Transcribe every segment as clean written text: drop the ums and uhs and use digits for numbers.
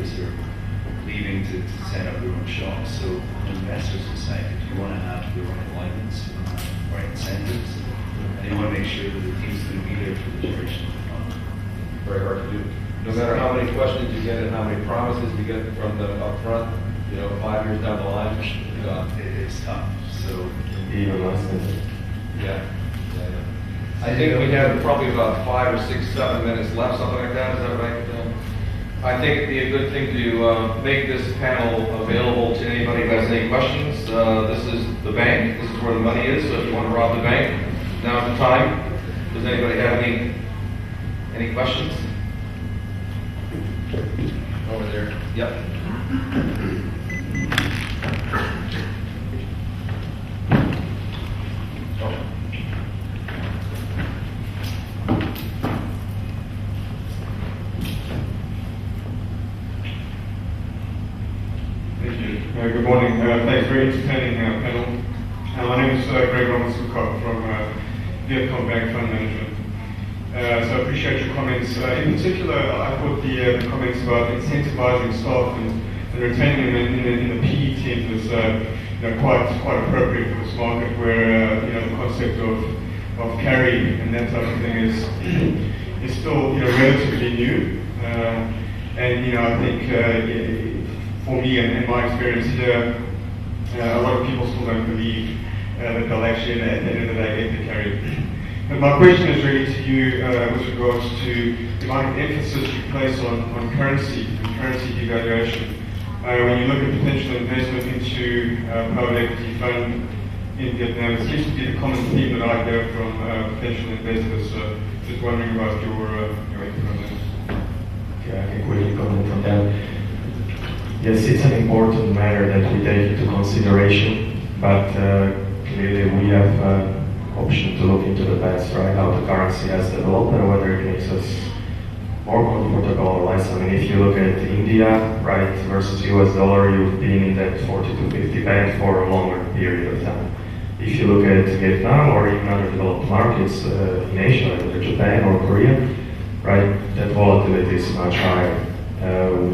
others who are leaving to set up their own shops. So from an investor's perspective, you want to have the right alignments, you want to have the right incentives, and you want to make sure that the team's going to be there for the duration of the fund. Very hard to do. No matter how many questions you get and how many promises you get from them up front, 5 years down the line, It's tough. So even less than. Yeah. I think we have probably about 5 or 6, 7 minutes left, something like that. Is that right? I think it'd be a good thing to make this panel available to anybody who has any questions. This is the bank. This is where the money is. So if you want to rob the bank, now's the time. Does anybody have any questions? Over there. Yep. Good morning. Thanks. Very entertaining panel. My name is Greg Robinson from Vietcom Bank Fund Management. So I appreciate your comments. In particular, I thought the comments about incentivizing staff and retaining them in the PE team was quite appropriate for this market, where the concept of carry and that type of thing is still relatively new. And I think. For me and my experience here, a lot of people still don't believe that they'll actually, at the end of the day, get the carry. But my question is really to you with regards to the amount of emphasis you place on currency and currency devaluation. When you look at potential investment into private equity fund in Vietnam, it seems to be the common theme that I hear from potential investors. So just wondering about your input on this. Okay, I can quickly comment on that. Yes, it's an important matter that we take into consideration, but clearly we have option to look into the past, right? How the currency has developed and whether it makes us more comfortable or less. I mean, if you look at India, right, versus US dollar, you've been in that 40 to 50 band for a longer period of time. If you look at Vietnam or even other developed markets in Asia, like Japan or Korea, right, that volatility is much higher.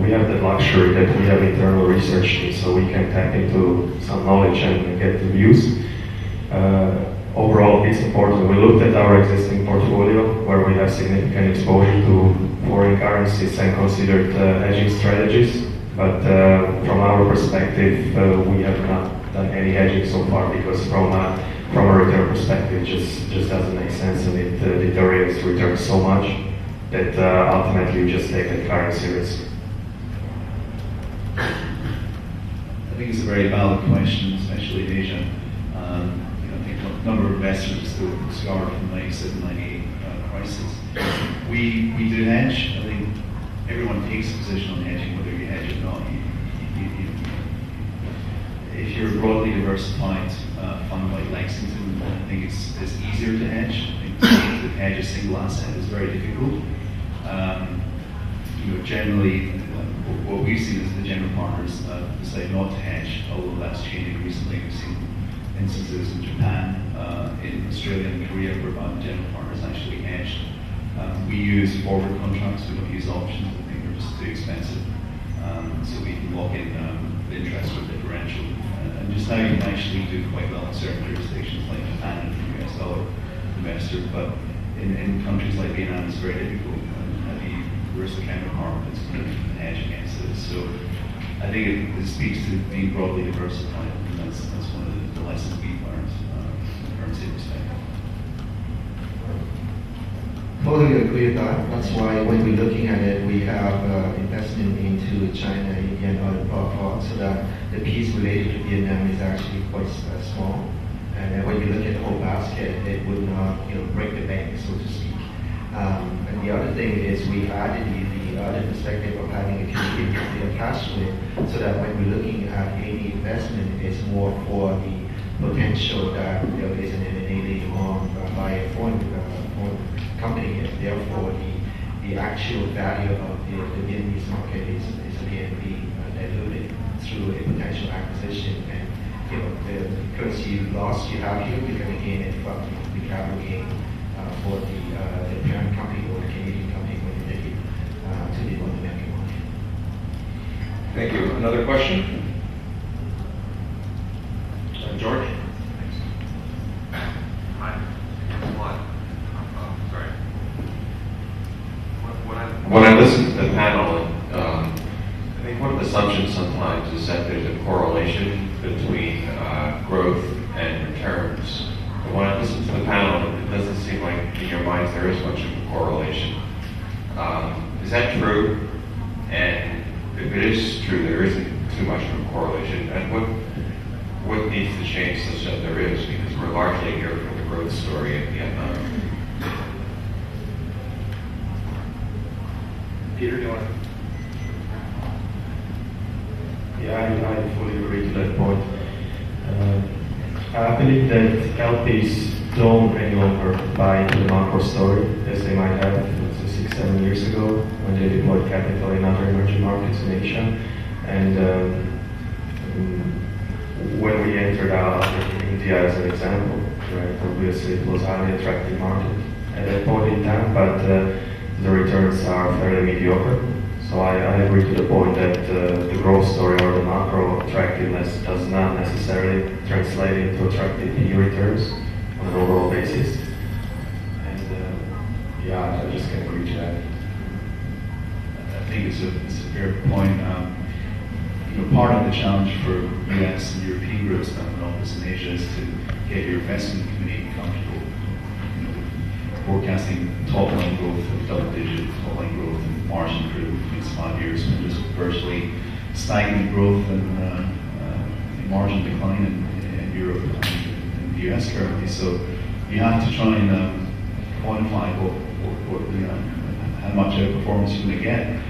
We have the luxury that we have internal research teams, so we can tap into some knowledge and get the views. Overall, it's important. We looked at our existing portfolio where we have significant exposure to foreign currencies and considered hedging strategies. But from our perspective, we have not done any hedging so far because from a return perspective, it just doesn't make sense, and it deteriorates returns so much that ultimately you just take that currency risk. I think it's a very valid question, especially in Asia. I think a number of investors are still scarred from the 97, 98 crisis. We do hedge. I think everyone takes a position on hedging, whether you hedge or not. If you're a broadly diversified fund like Lexington, I think it's easier to hedge. I think to hedge a single asset is very difficult. Generally, what we've seen is the general partners decide not to hedge, although that's changing recently. We've seen instances in Japan, in Australia and Korea where general partners actually hedged. We use forward contracts, we don't use options. I think they're just too expensive. So we can lock in the interest rate differential. And just now you can actually do quite well in certain jurisdictions like Japan and the US dollar investor, but in countries like Vietnam it's very difficult. Where's the counterpart that's going to hedge against it? So I think it speaks to being broadly diversified, and that's one of the lessons we've learned from the currency perspective. Totally agree with that. That's why when we're looking at it, we have investment into China, India, and other parts, so that the piece related to Vietnam is actually quite small. And then when you look at the whole basket, it would not break the bank, so to speak. And the other thing is we added the other perspective of having a Canadian company attached to it, so that when we're looking at any investment, it's more for the potential that there is an M&A later on by a foreign company, and therefore the actual value of the Vietnamese market is again being diluted through a potential acquisition. And the currency loss you have here, you're going to gain it from the capital gain for the parent company or the Canadian company when you take it to the North American market. Thank you. Another question? George? Hi. Sorry. When I listen to the panel, I think one of the assumptions sometimes is that there's a correlation between growth and returns. But when I listen to the panel, it doesn't seem like in your minds there is much of a correlation. Is that true? And if it is true, there isn't too much of a correlation. And what needs to change such that there is? Because we're largely here for the growth story in Vietnam. Peter, do you want to? Yeah, I fully agree to that point. I believe that LPs don't any longer buy into the macro story as they might have 6-7 years ago when they deployed capital in other emerging markets in Asia. And when we entered India as an example, right, obviously it was a highly attractive market at that point in time, but the returns are fairly mediocre. So I agree to the point that the growth story or the macro attractiveness does not necessarily translate into attractive PE returns on an overall basis. And yeah, I just can agree to that. I think it's a fair point. Part of the challenge for US and European groups that have an office in Asia is to get your investment committee comfortable. Forecasting top line growth of double-digit top line growth and margin improvement for the next 5 years, and just virtually stagnant growth and margin decline in Europe and in the US currently. So you have to try and quantify how much outperformance you're going to get.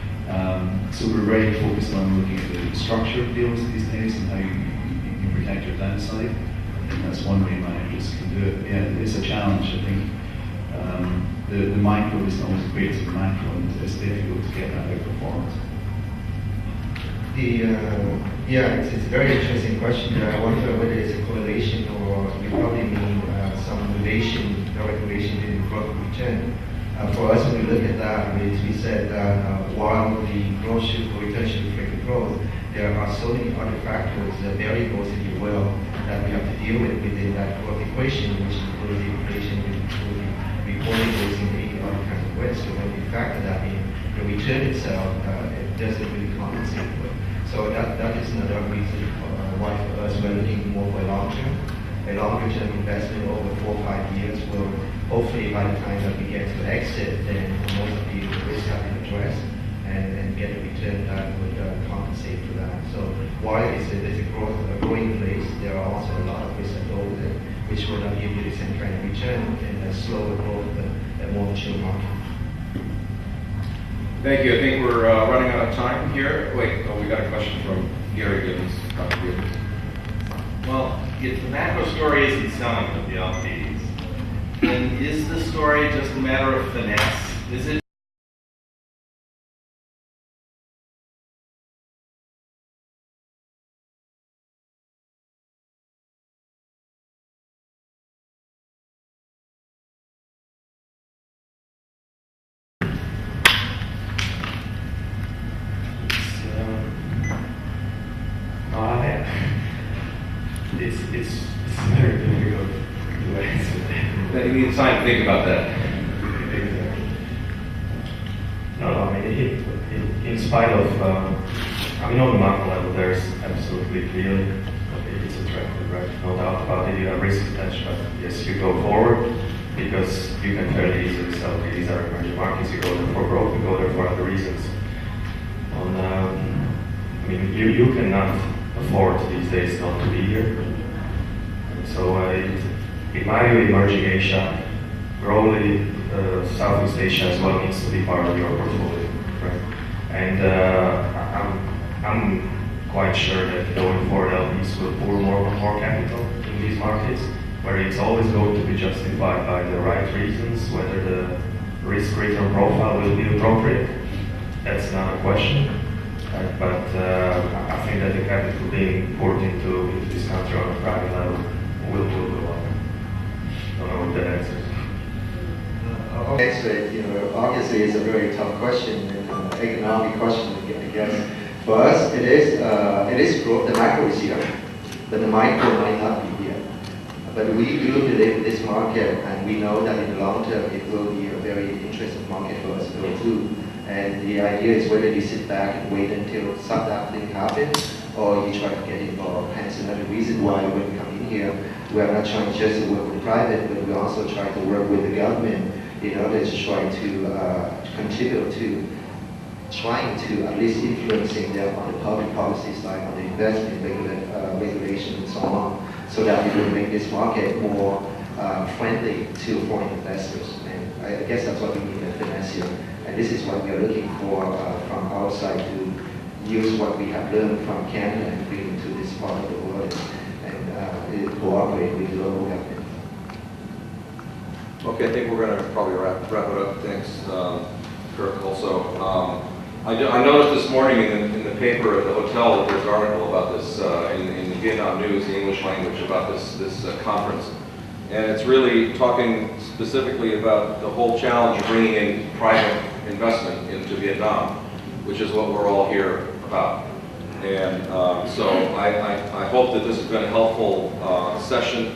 So we're very focused on looking at the structure of deals these days and how you can protect your downside. I think that's one way managers can do it. Yeah, it's a challenge. I think the micro is not always great to the macro, and it's difficult to get that outperformance. It's a very interesting question. I wonder whether it's a correlation or you probably mean some relation, direct relation between growth and return. For us, when we look at that, we said that while the growth return should reflect the growth, there are so many other factors, variables, if you will, that we have to deal with within that growth equation, which includes the inflation, which includes the reporting rates and any other kinds of ways. So when we factor that in, the return itself it doesn't really compensate for it. So that is another reason why for us we're looking more for a longer term investment over 4 or 5 years will hopefully by the time that we get to exit, then most of the risks have been addressed and get a return that would compensate for that. So while it's a growing place, there are also a lot of risks involved which will not give you the same kind of return in a slower growth but a more mature market. Thank you. I think we're running out of time here. We got a question from Gary Gibbons. Well, if the macro story isn't selling with the LPs, then is the story just a matter of finesse? Is it It's very difficult to answer that. You need time to think about that. No, I mean, in spite of, on the macro level, there's absolutely clearly, it's attractive, right? No doubt about it. You have risk attached, but yes, you go forward because you can fairly easily sell. Okay, these are emerging markets. You go there for growth. You go there for other reasons. You cannot afford these days not to be here. So in my view, emerging Asia, probably Southeast Asia as well needs to be part of your portfolio, right? And I'm quite sure that going forward, LPs will pour more capital in these markets, where it's always going to be justified by the right reasons, whether the risk-return profile will be appropriate. That's not a question. Right? But I think that the capital being poured into this country on a private level will go up. I don't know what that answers. Obviously, it's a very tough question, and economic question, I guess. For us, it is growth. The macro is here, but the micro might not be here. But we do believe in this market, and we know that in the long term it will be a very interesting market for us to go to. And the idea is whether you sit back and wait until that thing happens, or you try to get involved. Hence another reason why when we come in here, we are not trying just to work with private, but we also try to work with the government in order to try to contribute to trying to at least influencing them on the public policy side, on the investment regulation and so on, so that we will make this market more friendly to foreign investors. And I guess that's what we mean at finesse here. And this is what we are looking for from our side, to use what we have learned from Canada and bring it to this part of the world and cooperate with the local government. Okay, I think we're going to probably wrap it up. Thanks, Kirk, also. I noticed this morning in the paper at the hotel that there's an article about this in the Vietnam News, the English language, about this conference. And it's really talking specifically about the whole challenge of bringing in private investment into Vietnam, which is what we're all here about. And so I hope that this has been a helpful session.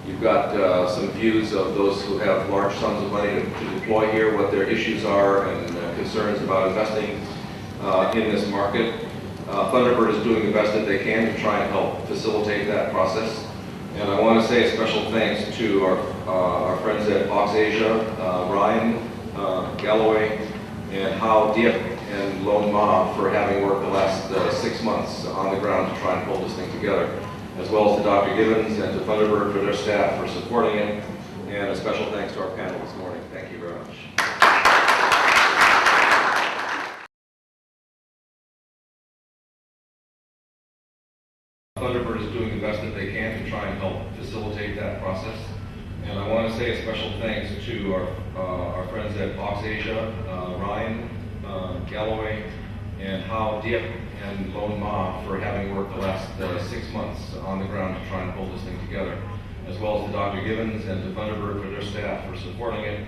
You've got some views of those who have large sums of money to deploy here, what their issues are and concerns about investing in this market. Thunderbird is doing the best that they can to try and help facilitate that process. And I want to say a special thanks to our friends at Auxesia, Ryan, Galloway, and Hao Diep and Lone Ma for having worked the last 6 months on the ground to try and pull this thing together, as well as to Dr. Gibbons and to Thunderbird for their staff for supporting it. And a special thanks to our panel this morning. Thank you very much. Thunderbird is doing the best that they can to try and help facilitate that process. And I want to say a special thanks to our friends at Auxesia, Ryan, Galloway, and Hao Diep and Lone Ma for having worked the last 6 months on the ground to try and pull this thing together, as well as to Dr. Gibbons and to Thunderbird for their staff for supporting it.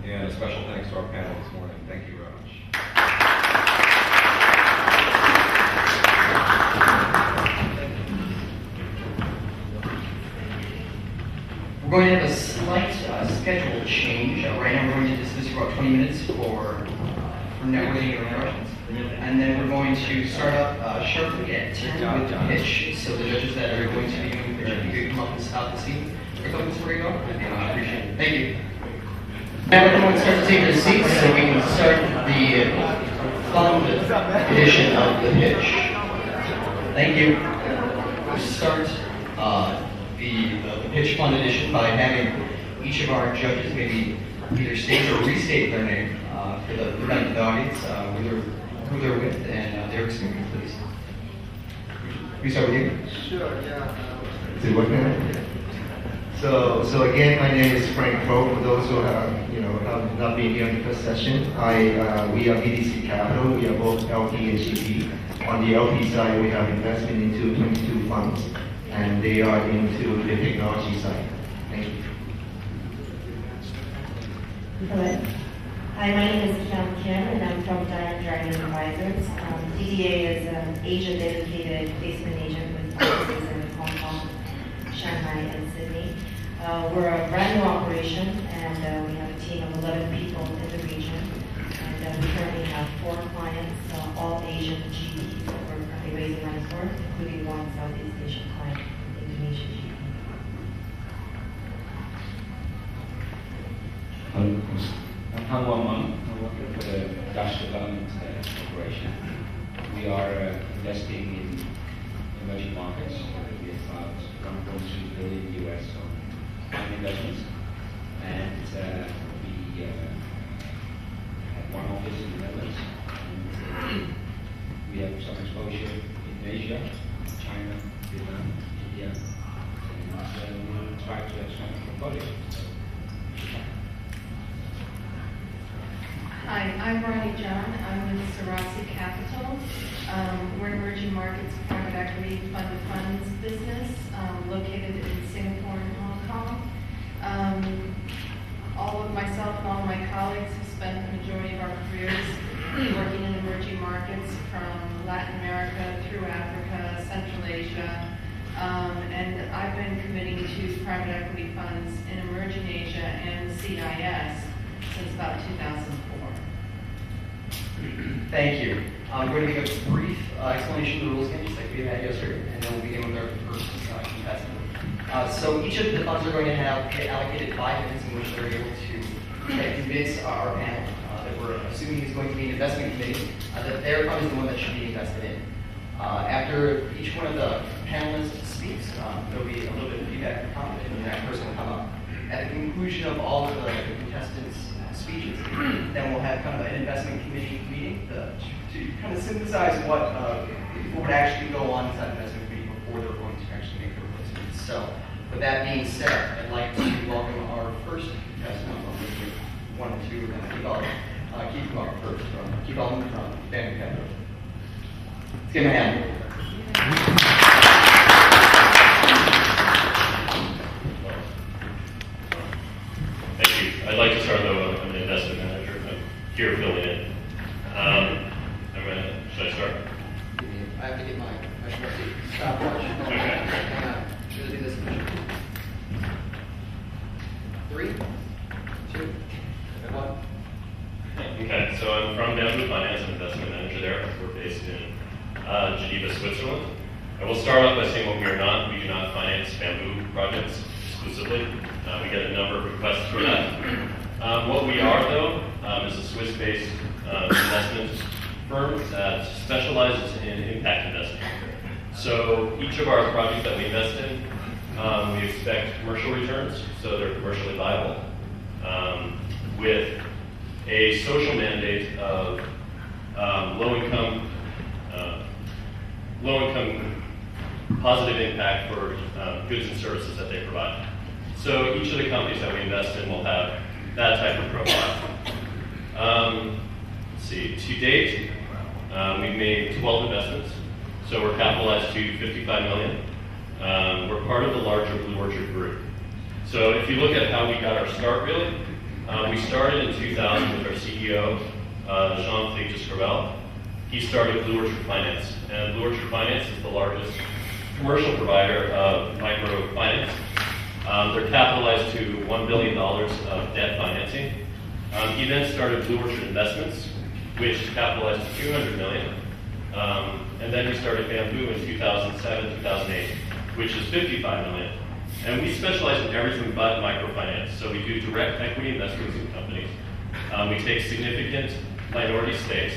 And a special thanks to our panel this morning. Thank you very much. We're going to have a slight schedule change. Right now we're going to dismiss for about 20 minutes for networking and interruptions. And then we're going to start up sharply at 10 with the pitch. So the judges that are going to be doing the pitch, if you could come up and stop the seat. Or come to where you go. I appreciate it. Thank you. Now everyone start to take their seats so we can start the fund edition of the pitch. Thank you. We'll start the pitch fund edition by having each of our judges maybe either state or restate their name for the benefit of the audience, who they're with, and their experience, please. We start with you. Sure, yeah. Is it working? So again, my name is Frank Crow. For those who have not been here in the first session, we are VTS Capital. We are both LP and GP. On the LP side, we have investment into 22 funds, and they are into the technology side. Thank you. Hello. Hi, my name is Kim Kim, and I'm from Diamond Dragon Advisors. DDA is an Asia-dedicated placement agent with offices in Hong Kong, Shanghai, and Sydney. We're a brand new operation, and we have a team of 11 people in the region. And we currently have 4 clients, all Asian GPs that we're currently raising money for, including one Southeast Asian client, Indonesian GP. I'm Han Wang. I work for the Dutch Development Corporation. We are investing in emerging markets. We have about 1.2 billion US on investments, and we have one office in the Netherlands. And, we have some exposure in Asia, China, Vietnam, India, and we'll try to expand the portfolio. Hi, I'm Ronnie John. I'm with Sarasi Capital. We're an emerging markets private equity fund-of-funds business located in Singapore and Hong Kong. All of myself and all of my colleagues have spent the majority of our careers working in emerging markets from Latin America, through Africa, Central Asia. And I've been committing to private equity funds in emerging Asia and CIS since about 2004. Thank you. I'm going to give a brief explanation of the rules again, just like we had yesterday, and then we'll begin with our first contestant. So each of the funds are going to have allocated 5 minutes in which they're able to convince our panel that we're assuming is going to be an investment committee that their fund is the one that should be invested in. After each one of the panelists speaks, there'll be a little bit of feedback and comment, and that person will come up. At the conclusion of all of the contestants' speeches, then we'll have kind of an investment committee meeting to kind of synthesize what would actually go on inside the investment committee before they're going to actually make their placements. So, with that being said, I'd like to welcome our first contestant. I'll 1 and 2, and Keith Mark first. Keith Allman from Bank Capital. Let's give him a hand. Thank you. I'd like to start though. I'm an investment manager. I'm here filling in. Should I start? I have to get my stopwatch. Okay. Hang on. Should I do this? 3, 2, 1. Okay, so I'm from Bamboo Finance, an investment manager there. We're based in Geneva, Switzerland. I will start off by saying what we are not. We do not finance bamboo projects exclusively. We get a number of requests for that. What we are, though, is a Swiss-based investment firm that specializes in impact investing. So each of our projects that we invest in, we expect commercial returns, so they're commercially viable, with a social mandate of low-income positive impact for goods and services that they provide. So each of the companies that we invest in will have that type of profile. Let's see, to date, we've made 12 investments, so we're capitalized to $55 million. We're part of the larger Blue Orchard group. So if you look at how we got our start, really, we started in 2000 with our CEO, Jean-Philippe Giscardel. He started Blue Orchard Finance, and Blue Orchard Finance is the largest commercial provider of microfinance. They're capitalized to $1 billion of debt financing. He then started Blue Orchard Investments, which is capitalized to $200 million. And then he started Bamboo in 2007, 2008, which is $55 million. And we specialize in everything but microfinance. So we do direct equity investments in companies. We take significant minority stakes.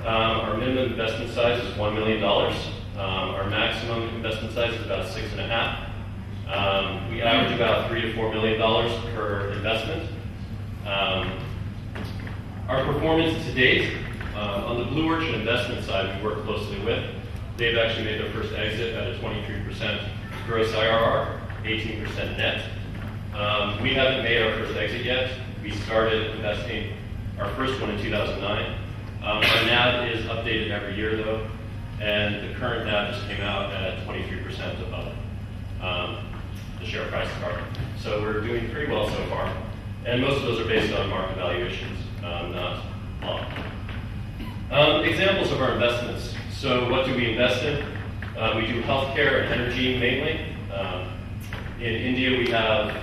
Our minimum investment size is $1 million. Our maximum investment size is about $6.5 million. We average about $3 to $4 million per investment. Our performance to date, on the Blue Orchard investment side, we work closely with. They've actually made their first exit at a 23% gross IRR, 18% net. We haven't made our first exit yet. We started investing our first one in 2009. Our NAV is updated every year, though, and the current NAV just came out at 23% above the share price target. So we're doing pretty well so far, and most of those are based on market valuations, not law. Examples of our investments. So what do we invest in? We do healthcare and energy mainly. In India, we have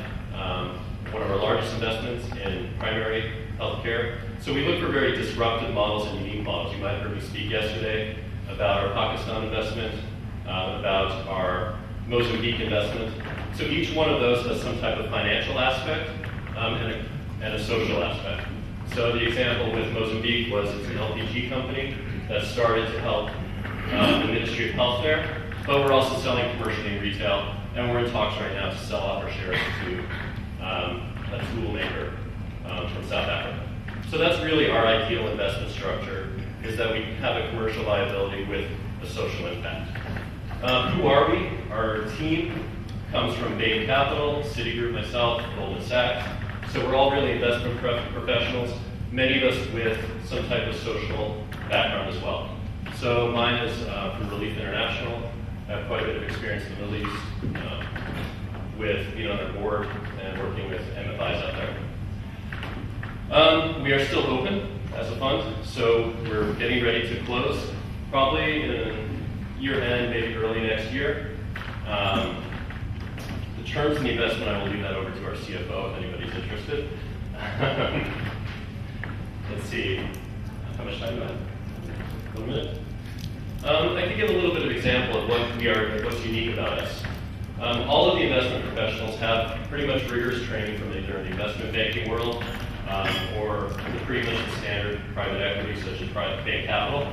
one of our largest investments in primary healthcare. So we look for very disruptive models and unique models. You might have heard me speak yesterday about our Pakistan investment, about our Mozambique investment. So each one of those has some type of financial aspect and a social aspect. So the example with Mozambique was it's an LPG company that started to help the Ministry of Health there, but we're also selling commercially and retail, and we're in talks right now to sell off our shares to a tool maker from South Africa. So that's really our ideal investment structure, is that we have a commercial liability with a social impact. Who are we? Our team comes from Bain Capital, Citigroup, myself, Goldman Sachs. So we're all really investment professionals, many of us with some type of social background as well. So mine is from Relief International. I have quite a bit of experience in the Middle East with being on their board and working with MFIs out there. We are still open as a fund, so we're getting ready to close. probably in year end, maybe early next year. The terms of the investment, I will leave that over to our CFO if anybody's interested. Let's see, how much time do I have? 1 minute? I can give a little bit of example of what we are, what's unique about us. All of the investment professionals have pretty much rigorous training from either in the investment banking world or the pretty much the standard private equity, such as private bank capital.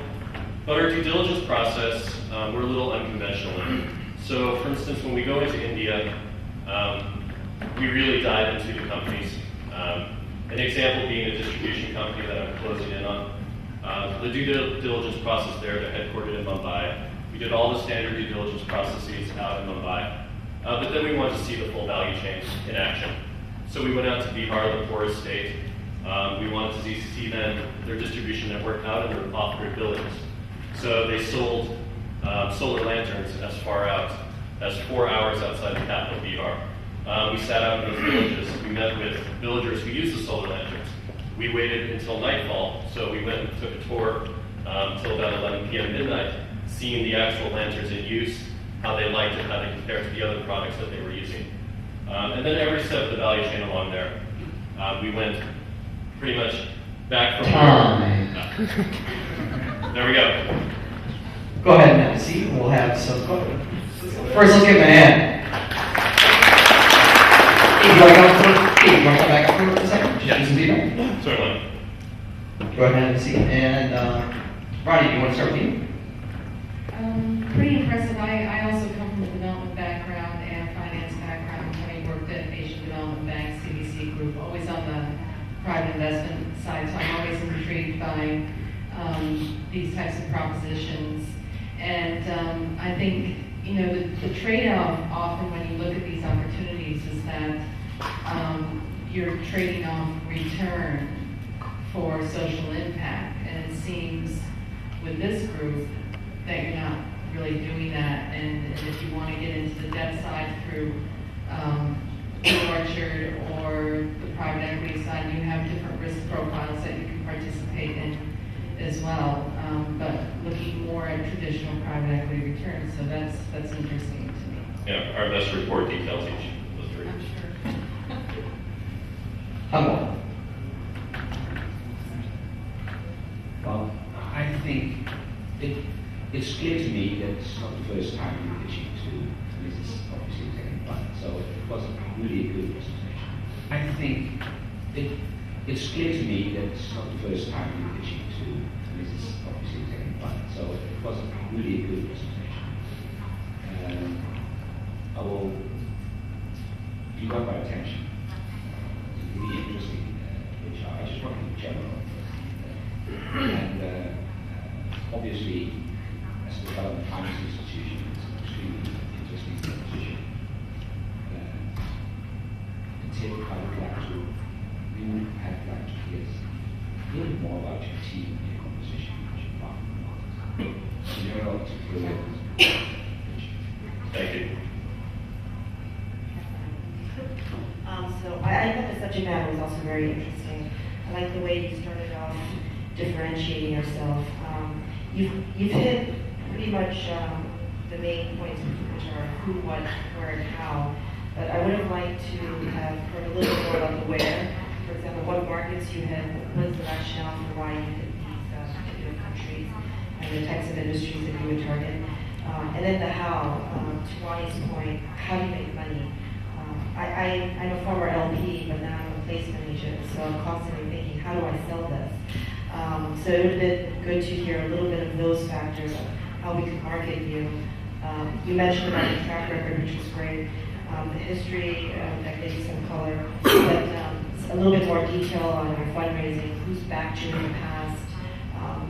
But our due diligence process, we're a little unconventional. So, for instance, when we go into India, we really dive into the companies. An example being a distribution company that I'm closing in on. The due diligence process there, they're headquartered in Mumbai. We did all the standard due diligence processes out in Mumbai. But then we wanted to see the full value chain in action. So we went out to Bihar, the poorest state. We wanted to see then their distribution network out in their off-grid buildings. So they sold solar lanterns as far out as 4 hours outside the capital, Bihar. We sat out in those villages. We met with villagers who use the solar lanterns. We waited until nightfall, so we went and took a tour until about 11 p.m. midnight, seeing the actual lanterns in use, how they liked it, how they compared to the other products that they were using. And then every step of the value chain along there, we went pretty much back from there we go. Go ahead and have a seat, and we'll have some. First, let's give him a hand. Hey, do you want to come back up for a second? Just do some feedback? Certainly. Go ahead and have a seat. And Ronnie, do you want to start with you? Pretty impressive. I also come from a development background and finance background, having worked at Asian Development Bank, CBC Group, always on the private investment side, so I'm always intrigued by these types of propositions. And I think, you know, the trade-off often when you look at these opportunities is that you're trading off return for social impact. And it seems with this group that you're not really doing that. And if you want to get into the debt side through Orchard or the private equity side, you have different risk profiles that you can participate in as well. But looking more at traditional private equity returns, so that's interesting to me. Yeah, our investor report details each of those three. I'm sure. Humble. Well, I think it's clear to me that it's not the first time you're pitching to Mrs. obviously second fund, so it was really a good presentation. I think it's clear to me that it's not the first time you're pitching to Mrs. obviously second fund, so it was really a good presentation. I will, you got my attention. It's really interesting, which I just want to be general. And obviously, as a development finance institution, it's an extremely interesting proposition. Tim, I would like to, we would have like to hear a little more about your team and your composition, your partner. You're up to brilliant. Thank you. So I thought the subject matter was also very interesting. I like the way you started off differentiating yourself. You've hit pretty much the main points, which are who, what, where, and how. But I would have liked to have heard a little bit more about the where. For example, what markets you had, what was the rationale for why you hit these particular countries, and the types of industries that you would target. And then the how. To Ronnie's point, how do you make money? I'm a former LP, but now I'm a placement agent, so I'm constantly thinking, how do I sell this? So it would have been good to hear a little bit of those factors of how we can market you. You mentioned about the track record, which was great. The history, that gave some color, but a little bit more detail on your fundraising, who's backed you in the past.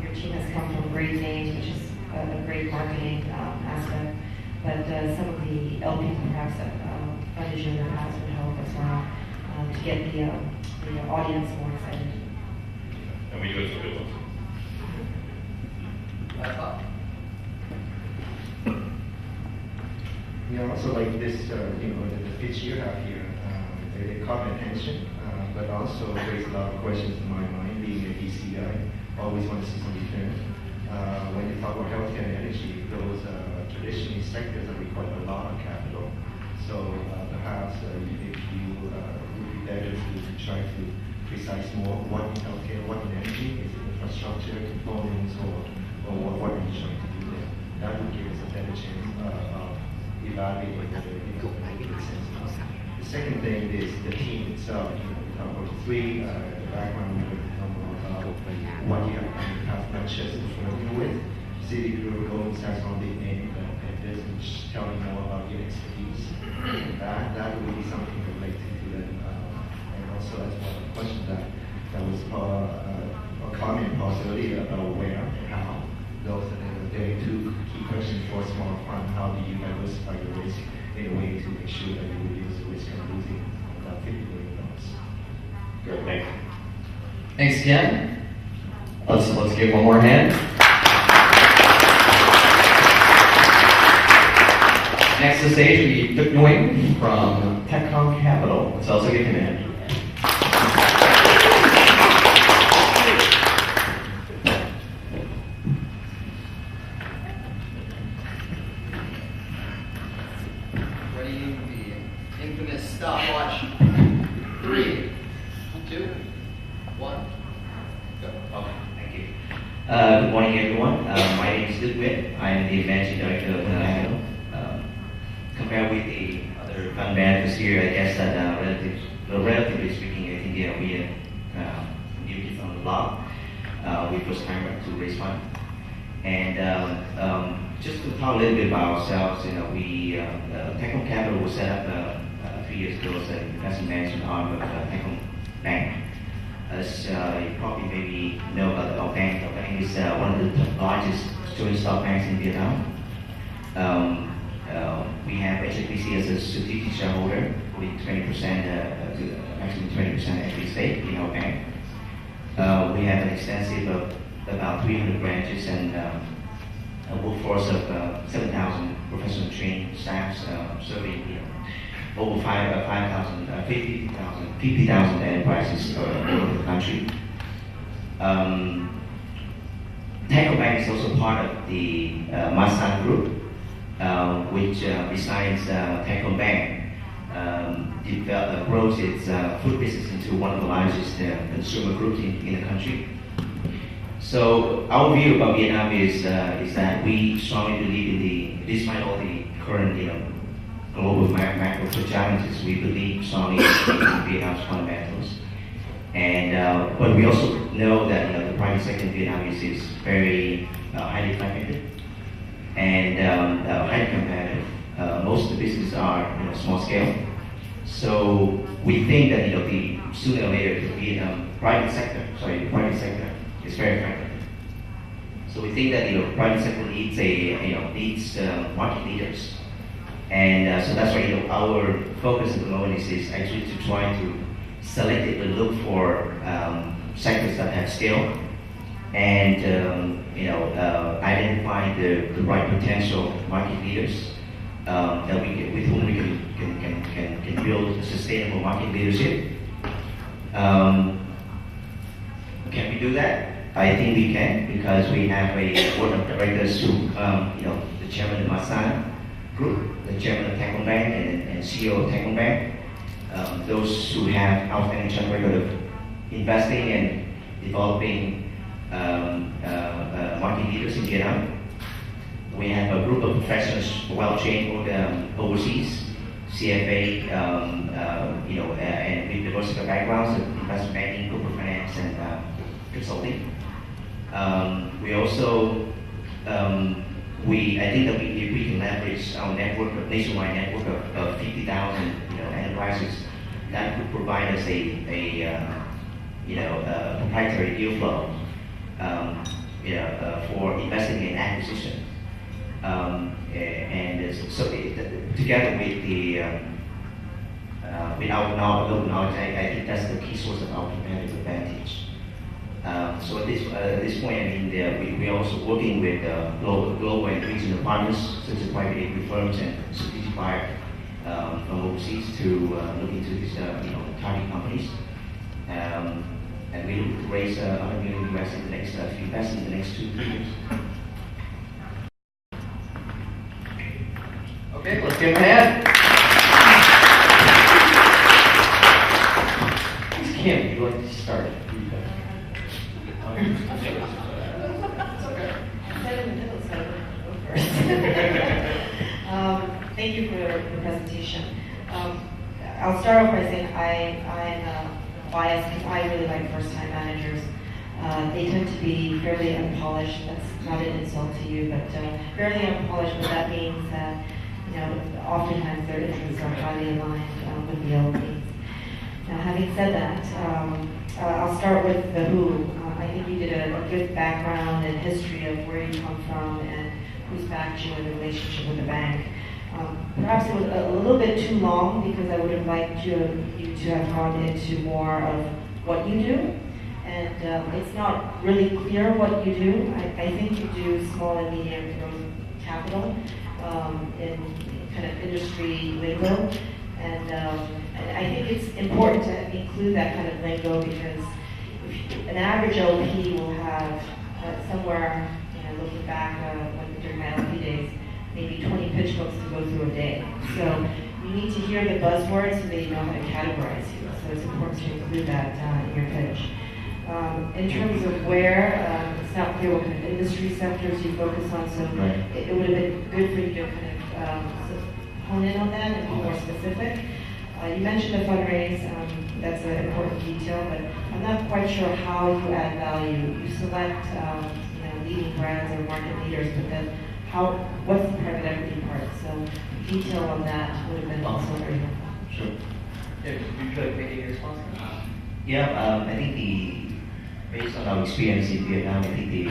Your team has come from great names, which is a great marketing aspect. But some of the LPs perhaps that funded you in the past would help as well to get the audience more excited. And we do it for good ones. Yeah, also like this, the pitch you have here, it caught my attention, but also raised a lot of questions in my mind, being a VC guy, always want to see some return. when you talk about healthcare and energy, those traditionally sectors that require a lot of capital. So perhaps if you would be better to try to precise more what in healthcare, what in energy, is it infrastructure, components, or what are you trying to do there? That would give us a better chance of evaluating whether it makes sense. The second thing is the team itself. We talk about the background, we talk about what you have in the past, not just working with. Citigroup, Goldman Sachs on the name, and business telling more about your expertise. That would be something related to that. And also, that's one question that was a comment posed earlier about where and how. Those are the two key questions for a small fund. How do you diversify your risk in a way to make sure that you reduce the risk of losing about $50 billion? Great, thank you. Thanks again. Let's give one more hand. Next to the stage, we took Nguyen from TechCom Capital. Let's also give him a hand. Ready, the infamous stopwatch. 3, 2, 1, go. Okay, thank you. Good morning, everyone. My name is Nguyen. I am the managing director of Capital. Compared with the other fund managers here, I guess that relatively speaking, I think we are new from the law. We first time to raise fund. And just to talk a little bit about ourselves, Techcom Capital was set up 3 years ago as an investment management arm of Techcom Bank. As you probably maybe know about our bank is one of the largest joint stock banks in Vietnam. We have HSBC as a strategic shareholder with 20%, actually 20% equity stake in our bank. We have an extensive of about 300 branches and a workforce of 7,000 professional trained staffs serving over 50,000 enterprises all over the country. Techcom Bank is also part of the Masan Group, which besides Techcom Bank, grows its food business into one of the largest consumer groups in the country. So our view about Vietnam is that we strongly believe despite all the current global macro challenges, we believe strongly in Vietnam's fundamentals. And but we also know that the private sector in Vietnam is very highly fragmented and highly competitive. Most of the businesses are small scale. So we think that sooner or later the Vietnam private sector is very fragmented. So we think that private sector needs market leaders, and so that's why our focus at the moment is actually to try to selectively look for sectors that have scale and identify the right potential market leaders with whom we can build a sustainable market leadership. Can we do that? I think we can, because we have a board of directors who, the chairman of Masan Group, the chairman of Techcom Bank, and CEO of Techcom Bank, those who have outstanding track record of investing and developing market leaders in Vietnam. We have a group of professionals well trained overseas, CFA, and with diversified backgrounds of investment banking, corporate finance, and consulting. We also, I think that if we can leverage our nationwide network of 50,000 enterprises, that could provide us a proprietary deal flow for investing in acquisition. Together with our local knowledge, I think that's the key source of our competitive advantage. So at this point, we are also working with global and regional partners, such as private equity firms and strategic buyers from overseas to look into these target companies. and we look to raise $100 million US in the next, invest in the next 2-3 years. Okay, let's give him a hand. Kim, would you like to start? Thank you for the presentation. I'll start off by saying I'm biased because I really like first-time managers. They tend to be fairly unpolished. That's not an insult to you, but fairly unpolished. But that means that oftentimes their interests are highly aligned with the LPs. Now, having said that, I'll start with the who. I think you did a good background and history of where you come from and who's backed you in the relationship with the bank. Perhaps it was a little bit too long because I would have liked you to have gone into more of what you do. And it's not really clear what you do. I think you do small and medium growth capital in kind of industry lingo. And I think it's important to include that kind of lingo because an average LP will have somewhere, looking back during my LP days, maybe 20 pitch books to go through a day. So you need to hear the buzzwords so that you know how to categorize you. So it's important to include that in your pitch. In terms of where, it's not clear what kind of industry sectors you focus on, so it would have been good for you to kind of hone in on that and be more specific. You mentioned the fundraise, that's an important detail, but I'm not quite sure how you add value. You select leading brands or market leaders, but then what's the private equity part? So detail on that would have been also very helpful. Sure. Yeah, would you like to make a response? Yeah, I think based on our experience in Vietnam, I think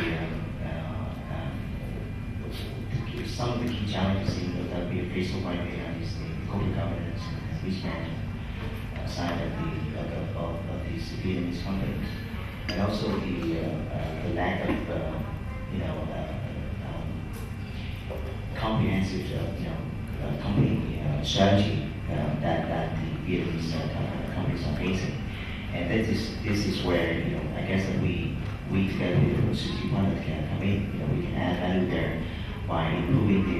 some of the key challenges that we are faced by Vietnam is the corporate governance and risk management side of these Vietnamese companies, and also the lack of comprehensive company strategy that the Vietnamese companies are facing. And this is where I guess that we together with the strategic partners can come in. We can add value there by improving the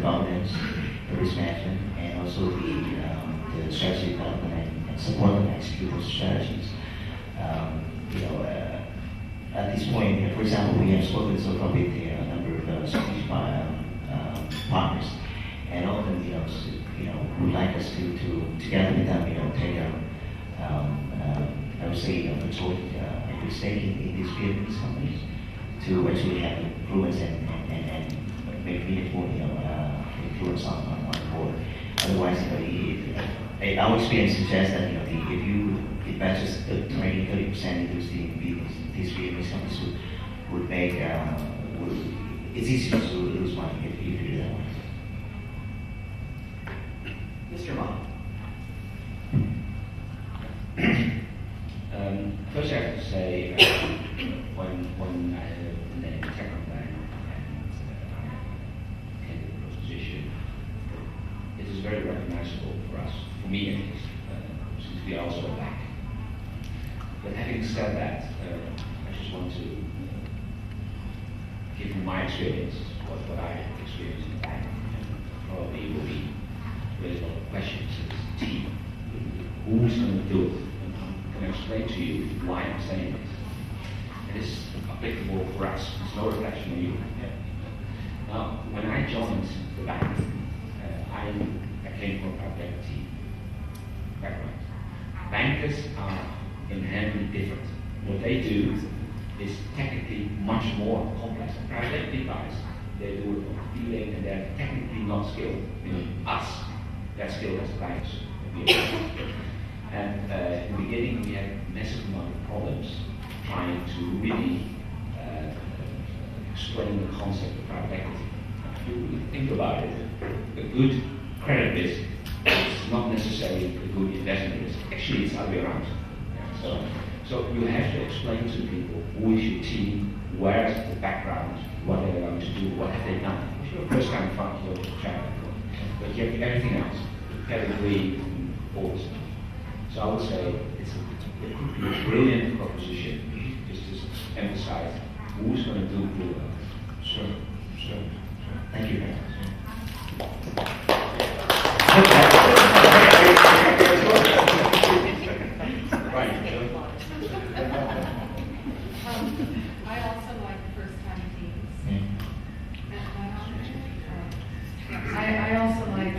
governance, the risk management, and also the strategy development and support and execute those strategies. At this point, for example, we have spoken so far with a number of strategic partners, and all of them, would like us to together with them, take I would say, control a stake in these Vietnamese companies to actually have influence and make meaningful, influence on the board. Otherwise, our experience suggests that if you invest just 20-30% into these Vietnamese companies would make it's easy to lose money if you do that way. Mr. Ma. First, I have to say, when I heard the name Technobank and came to the position, it is very recognizable for us, for me at least, since we are also a bank. But having said that, I just want to give from my experience what I have experienced in the bank. Probably will be raise a lot of questions as a team. Who's going to do it? And I'm going to explain to you why I'm saying this. It is applicable for us. It's no reflection on you. Now, when I joined the bank, I came from a private equity background. Bankers are inherently different. What they do is technically much more complex. Private equity guys, they do it on feeling and they're technically not skilled. Us, they're skilled as bankers. And in the beginning, we had a massive amount of problems trying to really explain the concept of private equity. If you think about it, a good credit risk is not necessarily a good investment risk. Actually, it's the other way around. So you have to explain to people who is your team, where is the background, what they're going to do, what have they done. If you're a first time fund, you don't track it. But you have everything else, pedigree, all this. So I would say it's it could be a brilliant proposition. Just to emphasize who's going to do blue earth. Sure. Thank you very much. I also like first-time teams. I also like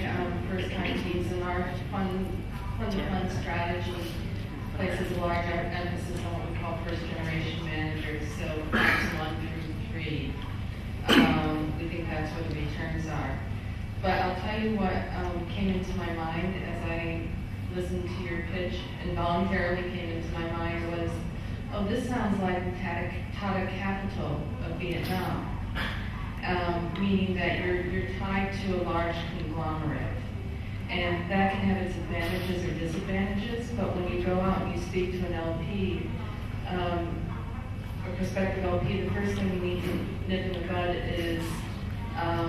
first-time teams, and our fund strategy places a large emphasis on what we call first-generation managers, so groups 1 through 3. We think that's where the returns are. But I'll tell you what came into my mind as I listened to your pitch, involuntarily came into my mind was, oh, this sounds like the Tata capital of Vietnam, meaning that you're tied to a large conglomerate. And that can have its advantages or disadvantages, but when you go out and you speak to an LP, a prospective LP, the first thing you need to nip in the bud is, how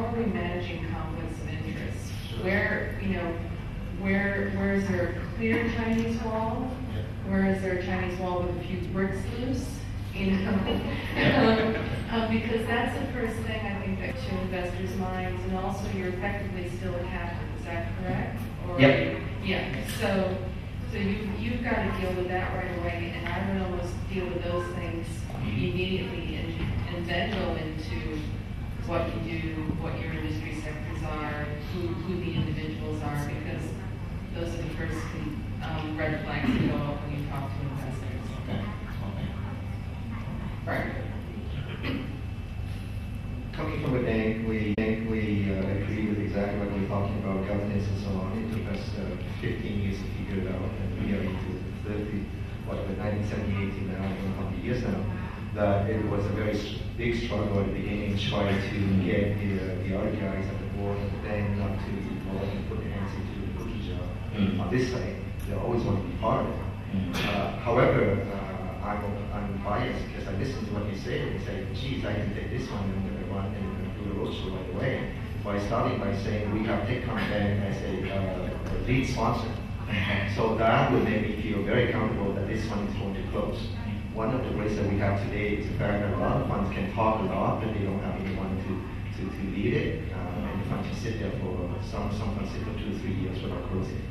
are we managing conflicts of interest? Where is there a clear Chinese wall? Where is there a Chinese wall with a few bricks loose? Because that's the first thing I think that to investors' minds, and also you're effectively still a captive. Is that correct? Or, Yep. Yeah. So you've got to deal with that right away, and I would almost deal with those things immediately, and then go into what you do, what your industry sectors are, who the individuals are, because those are the first red flags that go up when you talk to investors. Okay. Right. Coming from a bank, we agree with exactly what we're talking about, governance and so on. It took us 15 years to figure it out, and we are into 1978 now, how many years now, that it was a very big struggle at the beginning, trying to get the other guys at the board of the bank not to be involved and put their hands into the cookie jar. On this side, they always want to be part of it. However, I'm biased because I listen to what you say and say, geez, I can take this one and I'm going to run and do the roadshow right away. By starting by saying we have TechCom Bank as a lead sponsor. So that would make me feel very comfortable that this one is going to close. One of the risks that we have today is the fact that a lot of funds can talk a lot, but they don't have anyone to lead it. And the fund can sit there for, some funds sit for 2 or 3 years without closing.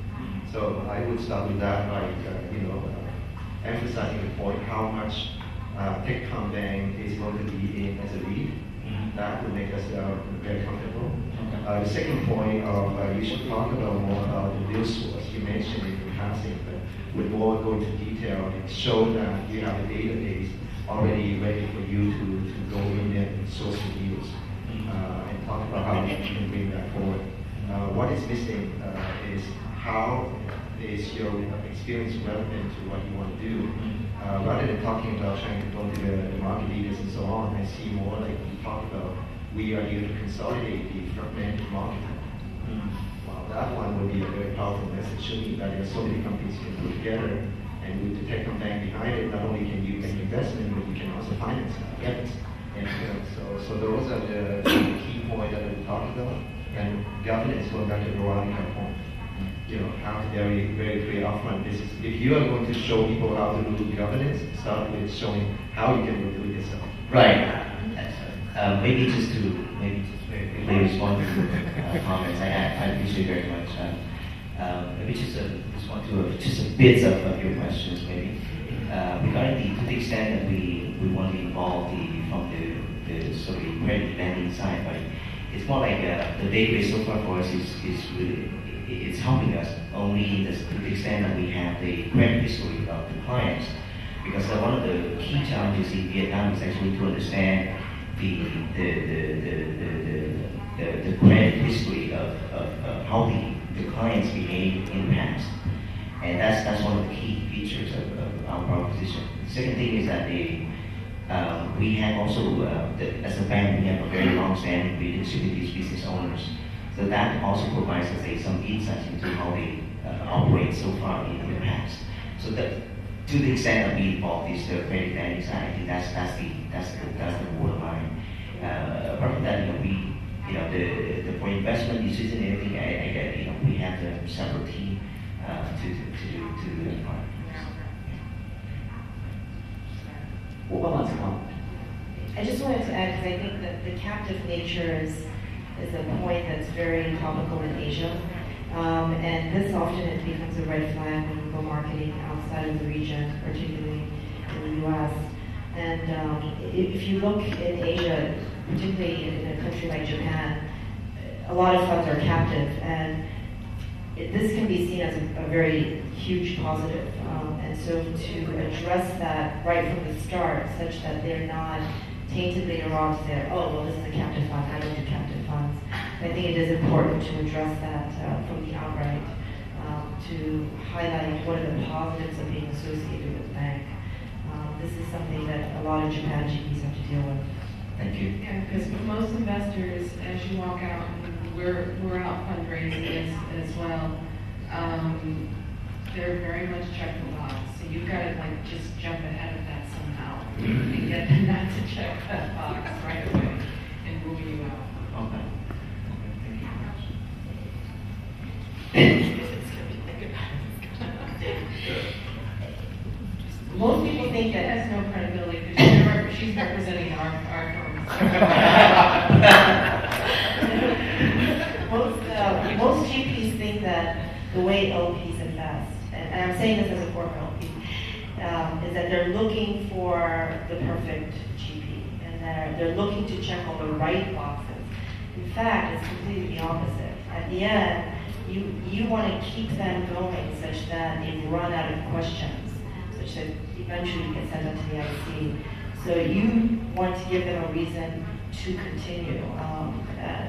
So I would start with that, like, emphasizing the point how much TechCom Bank is going to be in as a lead. That would make us very comfortable. The second point of you should talk about more about the deal source. You mentioned it in passing, but with more go into detail and show that you have a database already ready for you to go in there and source the deals and talk about how you can bring that forward. What is missing is how is your experience relevant to what you want to do? Rather than talking about trying to go to the market leaders and so on, I see more like you talked about, we are here to consolidate the fragmented market. Well, that one would be a very powerful message to me that there are so many companies you can put together, and with the TechCom Bank behind it, not only can you make investment, but you can also finance it. And so those are the key points that we talked about. And governance, going back to Veronica point. Have to very, very clear upfront. This is, if you are going to show people how to do governance, start with showing how you can do it yourself. Right. Maybe just very quickly respond to comments. I appreciate very much. Maybe just respond to just a bit of your questions, maybe. Regarding to the extent that we want to involve from the sort of credit lending side, right? It's more like the database so far for us is really, it's helping us only to the extent that we have the credit history of the clients. Because one of the key challenges in Vietnam is actually to understand the credit history of how the clients behave in the past. And that's one of the key features of our proposition. The second thing is that we have also, as a bank, we have a very long-standing relationship with these business owners. So that also provides us some insights into how they operate so far in the past. So that, to the extent that we involve this credit lending side, I think that's the borderline. Apart from that, for investment decision and everything, I get, we have a separate team to the fund. I just wanted to add, because I think that the captive nature is a point that's very topical in Asia. And this often it becomes a red flag when you go marketing outside of the region, particularly in the US. And if you look in Asia, particularly in a country like Japan, a lot of funds are captive. And this can be seen as a very huge positive. And so to address that right from the start, such that they're not tainted later on to say, oh, well, this is a captive fund, I don't do captive funds. I think it is important to address that from the outright, to highlight what are the positives of being associated with the bank. This is something that a lot of Japan GPs have to deal with. Thank you. Yeah, because most investors, as you walk out, we're out fundraising as well. They're very much check the box. So you've got to like just jump ahead of that somehow and get them not to check that box right away and move you out. Okay. Most people think That that has no credibility because she's representing our firm. most GPs think that the way LPs invest, and I'm saying this as a former LP, is that they're looking for the perfect GP, and they're looking to check all the right boxes. In fact, it's completely the opposite. At the end, you want to keep them going such that they've run out of questions, such that eventually you can send them to the IC. So you want to give them a reason to continue,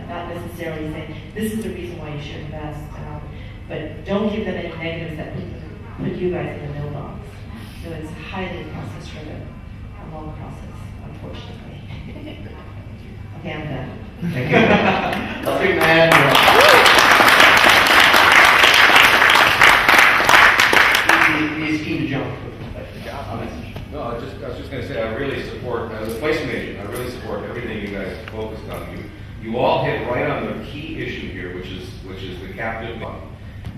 not necessarily saying, this is the reason why you should invest, but don't give them any negatives that put you guys in the no box. So it's highly process-driven, a long process, unfortunately. Okay, I'm done. Thank you. Let's bring the hand. He's keen to jump. No, I was just going to say, I really support, as a placement agent, I really support everything you guys focused on. You all hit right on the key issue here, which is the captive fund.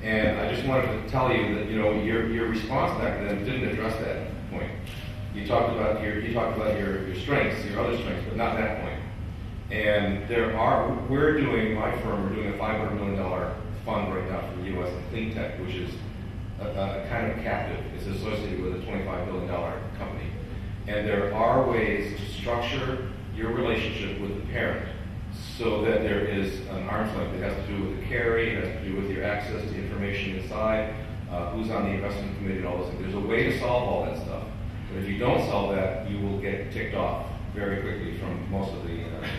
And I just wanted to tell you that, your response back then didn't address that point. You talked about your strengths, your other strengths, but not that point. And my firm, we're doing a $500 million fund right now for the U.S. in clean tech, which is a kind of captive. It's associated with a $25 billion company. And there are ways to structure your relationship with the parent so that there is an arm's length. It has to do with the carry, it has to do with your access to information inside, who's on the investment committee, and all those things. There's a way to solve all that stuff. But if you don't solve that, you will get ticked off very quickly from most of the investors.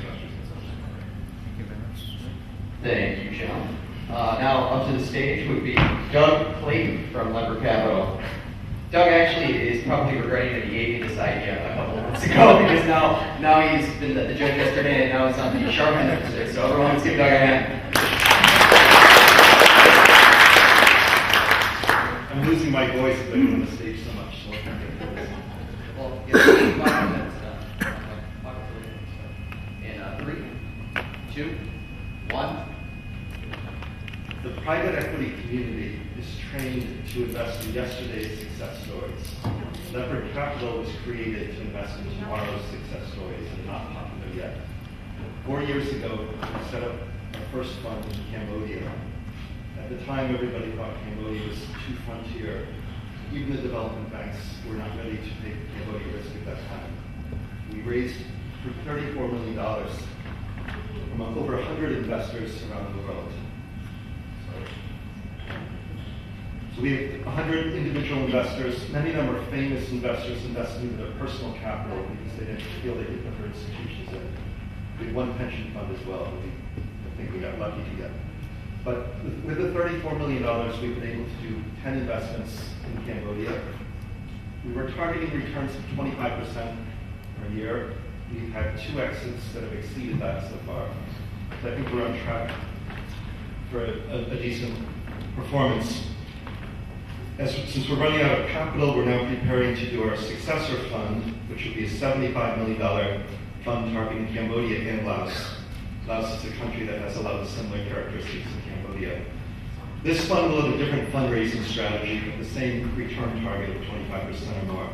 Thank you, John. Now up to the stage would be Doug Clayton from Lever Capital. Doug actually is probably regretting that he gave me this idea a couple of months ago because now he's been the judge yesterday and now he's on the sharp end of the stick. So everyone, let's give Doug a hand. I'm losing my voice if I go on the stage so much. So Well, get 5 minutes. In 3, 2, 1. the private equity community is trained to invest in yesterday's success stories. Levered capital was created to invest in tomorrow's success stories and not popular yet. 4 years ago, we set up our first fund in Cambodia. At the time, everybody thought Cambodia was too frontier. Even the development banks were not ready to take Cambodia risk at that time. We raised $34 million from over 100 investors around the world. So we have 100 individual investors. Many of them are famous investors investing their personal capital because they didn't feel they could put their institutions in. We had one pension fund as well. I think we got lucky to get. But with the $34 million, we've been able to do 10 investments in Cambodia. We were targeting returns of 25% per year. We've had 2 exits that have exceeded that so far. So I think we're on track for a decent performance. Since we're running out of capital, we're now preparing to do our successor fund, which will be a $75 million fund targeting Cambodia and Laos. Laos is a country that has a lot of similar characteristics in Cambodia. This fund will have a different fundraising strategy with the same return target of 25% or more.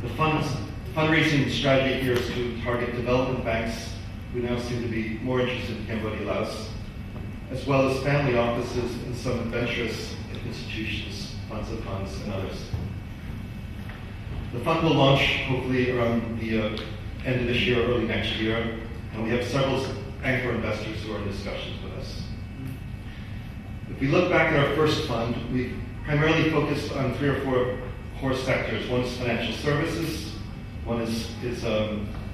The fund's fundraising strategy here is to target development banks who now seem to be more interested in Cambodia, Laos, as well as family offices and some adventurous institutions, funds of funds, and others. The fund will launch hopefully around the end of this year or early next year, and we have several anchor investors who are in discussions with us. If we look back at our first fund, we primarily focused on 3 or 4 core sectors. One is financial services, one is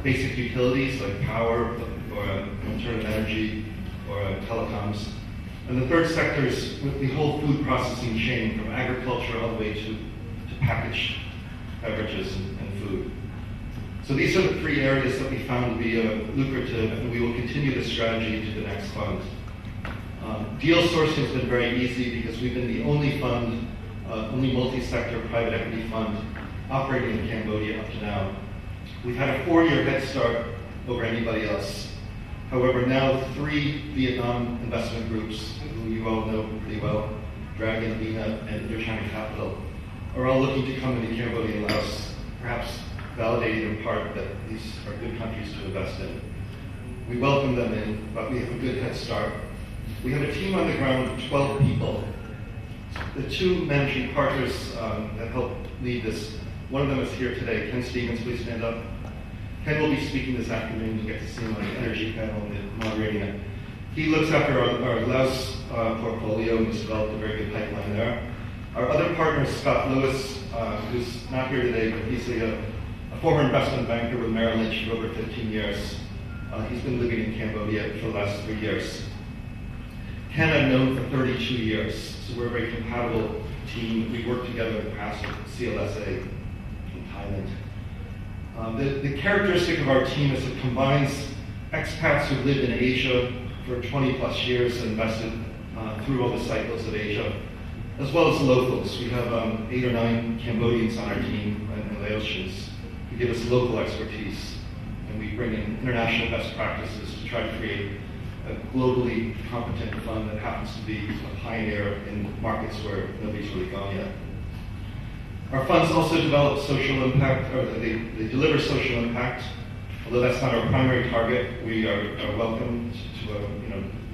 basic utilities like power or alternative energy or telecoms. And the third sector is the whole food processing chain from agriculture all the way to packaged beverages and food. So these are the 3 areas that we found to be lucrative, and we will continue this strategy into the next fund. Deal sourcing has been very easy because we've been the only fund, only multi-sector private equity fund operating in Cambodia up to now. We've had a 4-year head start over anybody else. However, now 3 Vietnam investment groups, who you all know pretty well, Dragon, Vina, and China Capital, are all looking to come into Cambodia and Laos, perhaps validating in part that these are good countries to invest in. We welcome them in, but we have a good head start. We have a team on the ground of 12 people. The 2 managing partners that help lead this, one of them is here today. Ken Stevens, please stand up. Ken will be speaking this afternoon. You get to see him on the energy panel and moderating it. He looks after our Laos portfolio and has developed a very good pipeline there. Our other partner is Scott Lewis, who's not here today, but he's a former investment banker with Merrill Lynch for over 15 years. He's been living in Cambodia for the last 3 years. Ken I've known for 32 years, so we're a very compatible team. We worked together in the past with CLSA in Thailand. The characteristic of our team is it combines expats who lived in Asia for 20 plus years and invested through all the cycles of Asia, as well as locals. We have 8 or 9 Cambodians on our team and Laotians who give us local expertise, and we bring in international best practices to try to create a globally competent fund that happens to be a pioneer in markets where nobody's really gone yet. Our funds also develop social impact, or they deliver social impact. Although that's not our primary target, we are welcome to,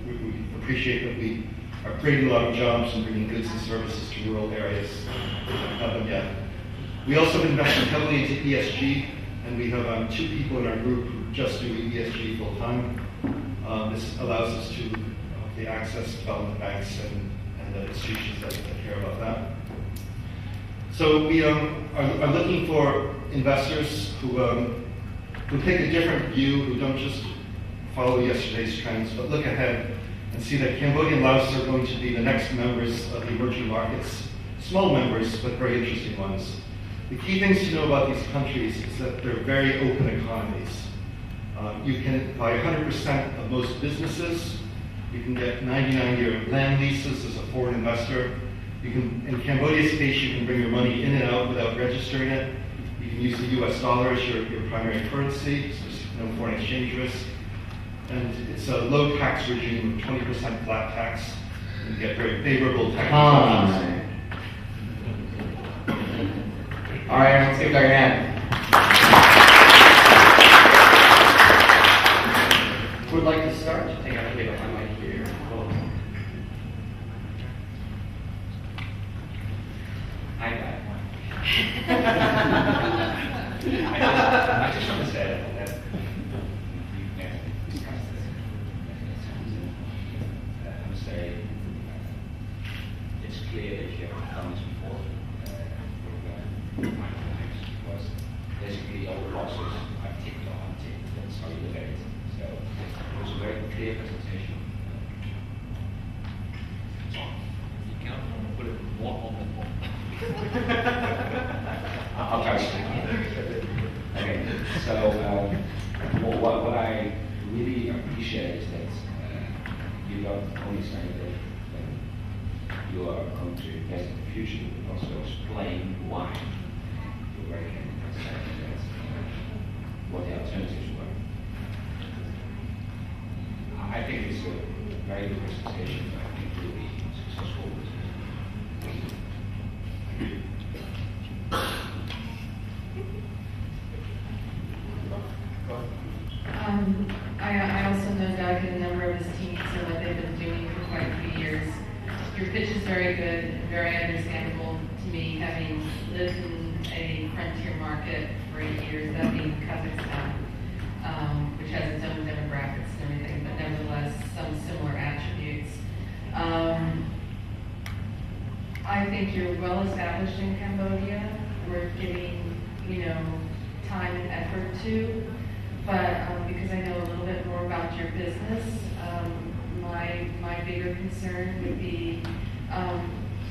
we appreciate that we are creating a lot of jobs and bringing goods and services to rural areas that don't have them yet. We also have invested heavily into ESG, and we have 2 people in our group who just do ESG full time. This allows us to access development banks and institutions that care about that. So we are looking for investors who take a different view, who don't just follow yesterday's trends, but look ahead and see that Cambodia and Laos are going to be the next members of the emerging markets, small members, but very interesting ones. The key things to know about these countries is that they're very open economies. You can buy 100% of most businesses. You can get 99-year land leases as a foreign investor. You can, in Cambodia's case, you can bring your money in and out without registering it. You can use the US dollar as your primary currency, so there's no foreign exchange risk. And it's a low tax regime with 20% flat tax. You get very favorable tax options. All right, let's give our hand. Who would like to start? I think I can give my mic here. I just want to say that we've discussed this. I would say it's clear that you have done this before. Was basically all the boxes I've ticked or unticked. That's how you look at it. So it was a very clear presentation. You can't put it more on the board. I'll try to. Okay, so what I really appreciate is that you not only say that you are going to invest in the future, but also explain why you're very interested in what the alternatives were. I think it's a very good presentation. I think it will be successful. I also know Doug and a number of his teams and what they've been doing for quite a few years. Your pitch is very good and very understandable to me, having lived in a frontier market for 8 years, that being Kazakhstan, which has its own demographics and everything, but nevertheless some similar attributes. I think you're well established in Cambodia, worth giving, time and effort to. But because I know a little bit more about your business, my bigger concern would be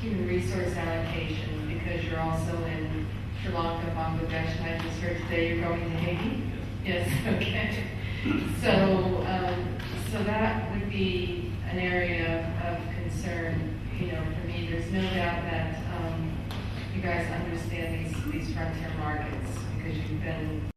human resource allocation, because you're also in Sri Lanka, Bangladesh, and I just heard today you're going to Haiti. Yes, okay. So that would be an area of concern, for me. There's no doubt that you guys understand these frontier markets because you've been